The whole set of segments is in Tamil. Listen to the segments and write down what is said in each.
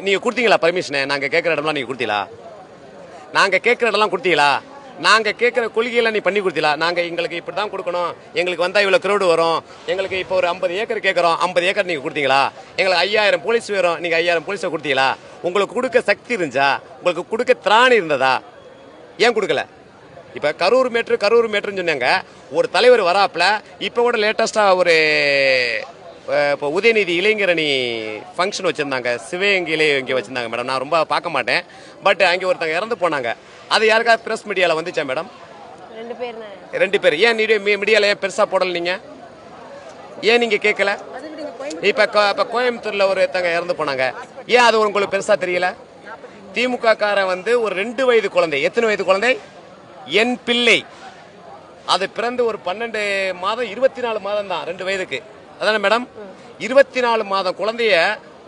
நீங்க கொடுத்தீங்களா பர்மிஷனை? நாங்க கேட்கிற இடம்லாம் நீங்க கொடுத்தீங்களா? நாங்க கேட்கிற இடம்லாம் கொடுத்தீங்களா? நாங்க கேட்கிற கொள்கையெல்லாம் நீ பண்ணி கொடுத்தீங்களா? நாங்க எங்களுக்கு இப்படிதான் கொடுக்கணும், எங்களுக்கு வந்தா இவ்வளவு கிரௌடு வரும், எங்களுக்கு இப்போ ஒரு 50 ஏக்கர் கேட்கறோம், 50 ஏக்கர் நீங்க கொடுத்தீங்களா? எங்களுக்கு 5000 போலீஸ் வரும், நீங்க 5000 போலீஸை கொடுத்தீங்களா? உங்களுக்கு கொடுக்க சக்தி இருந்துச்சா? உங்களுக்கு கொடுக்க திராணி இருந்ததா? ஏன் கொடுக்கல? இப்ப கரூர் மேட்ருன்னு சொன்னாங்க. ஒரு தலைவர் வராப்புல இப்ப கூட லேட்டஸ்டா ஒரு இப்போ உதயநிதி இளைஞரணி ஃபங்க்ஷன் வச்சுருந்தாங்க, சிவகங்கையிலே இங்கே வச்சுருந்தாங்க மேடம். நான் ரொம்ப பார்க்க மாட்டேன், பட் அங்கே ஒருத்தங்க இறந்து போனாங்க. அது யாருக்காவது ப்ரெஸ் மீடியாவில் வந்துச்சா மேடம்? 2 பேர். ஏன் மீடியாவில் ஏன் பெருசாக போடலை? நீங்கள் ஏன் நீங்கள் கேட்கல? இப்போ கோயம்புத்தூரில் ஒருத்தங்க இறந்து போனாங்க, ஏன் அது உங்களுக்கு பெருசாக தெரியல? திமுக காரன் ஒரு 2 வயது குழந்தை, எத்தனை வயது குழந்தை? என் பிள்ளை. அது பிறந்து ஒரு 12 மாதம் 24 மாதம் தான், 2 வயதுக்கு. அதானே மேடம்? 24 மாதம் குழந்தைய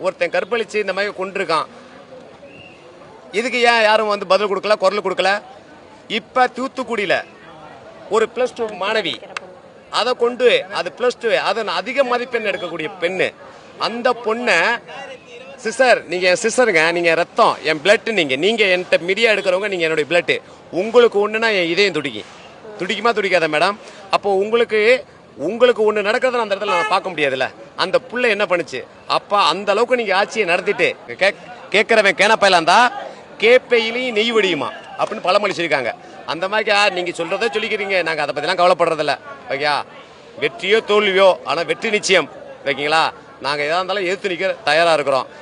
ஒருத்தன் கற்பழிச்சு இந்த மாதிரி கொண்டிருக்கான். இதுக்கு ஏன் யாரும் பதில் கொடுக்கல, குரல் கொடுக்கல? இப்ப தூத்துக்குடியில ஒரு +2 மாணவி, அதை கொண்டு அது +2, அதன் அதிக மதிப்பெண் எடுக்கக்கூடிய பெண்ணு, அந்த பொண்ணை சிஸ்டர், நீங்க என் சிஸ்டருங்க, நீங்க ரத்தம், என் பிளட், நீங்க என்கிட்ட மீடியா எடுக்கிறவங்க, நீங்க என்னுடைய பிளட். உங்களுக்கு ஒண்ணுன்னா என் இதயம் துடிக்குமா துடிக்காத மேடம்? அப்போ உங்களுக்கு ஒண்ணு நடக்கிறத அந்த இடத்துல நான் பார்க்க முடியாதுல்ல. அந்த புள்ள என்ன பண்ணுச்சு? அப்பா அந்த அளவுக்கு நீங்க ஆட்சியை நடத்திட்டு கேட்கிறவன் கேனப்பையில இருந்தா கேப்பையிலையும் நெய் வடியுமா அப்படின்னு பழமொழி சொல்லியிருக்காங்க. அந்த மாதிரி நீங்க சொல்றதை சொல்லிக்கிறீங்க, நாங்க அதை பத்திலாம் கவலைப்படுறதில்ல. ஓகேயா? வெற்றியோ தோல்வியோ, ஆனா வெற்றி நிச்சயம். ஓகேங்களா? நாங்க எதா இருந்தாலும் எதிர்த்து நிற்க தயாரா இருக்கிறோம்.